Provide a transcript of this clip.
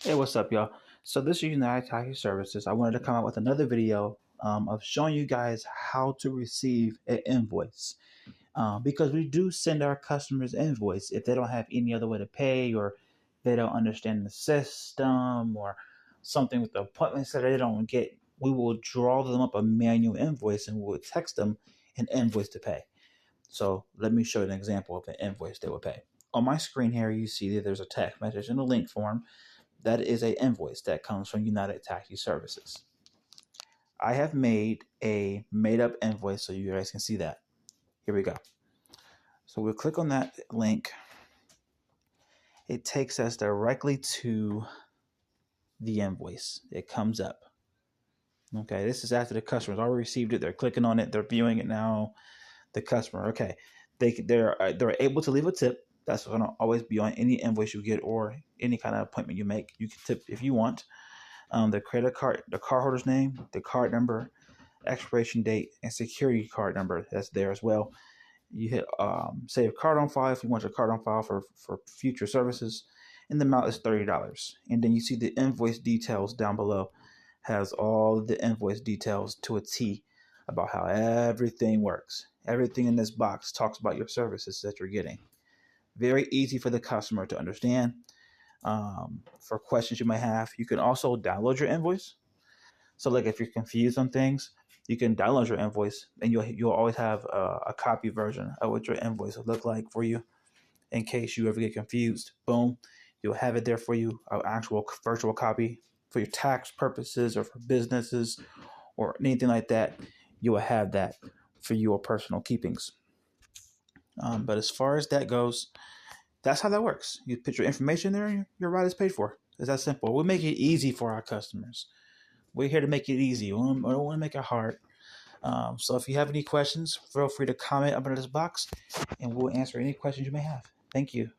Hey, what's up, y'all? So this is United Taxi Services. I wanted to come out with another video of showing you guys how to receive an invoice. Because we do send our customers invoice if they don't have any other way to pay, or they don't understand the system, or something with the appointments that they don't get. We will draw them up a manual invoice and we'll text them an invoice to pay. So let me show you an example of an invoice they will pay. On my screen here, you see that there's a text message in a link form. That is a invoice that comes from United Taxi Services. I have made a made up invoice so you guys can see that. Here we go. So we'll click on that link. It takes us directly to the invoice. It comes up. Okay, this is after the customer's already received it. They're clicking on it. They're viewing it now. The customer, okay, they're able to leave a tip. That's going to always be on any invoice you get or any kind of appointment you make. You can tip if you want. The credit card, the cardholder's name, the card number, expiration date, and security card number. That's there as well. You hit save card on file if you want your card on file for future services, and the amount is $30. And then you see the invoice details down below. Has all the invoice details to a T about how everything works. Everything in this box talks about your services that you're getting. Very easy for the customer to understand. For questions you might have, you can also download your invoice. So like if you're confused on things, you can download your invoice, and you'll always have a copy version of what your invoice will look like for you in case you ever get confused. Boom, you'll have it there for you, an actual virtual copy for your tax purposes or for businesses or anything like that. You will have that for your personal keepings. But as far as that goes, that's how that works. You put your information there, and your ride is paid for. It's that simple. We make it easy for our customers. We're here to make it easy. We don't want to make it hard. So if you have any questions, feel free to comment up in this box, and we'll answer any questions you may have. Thank you.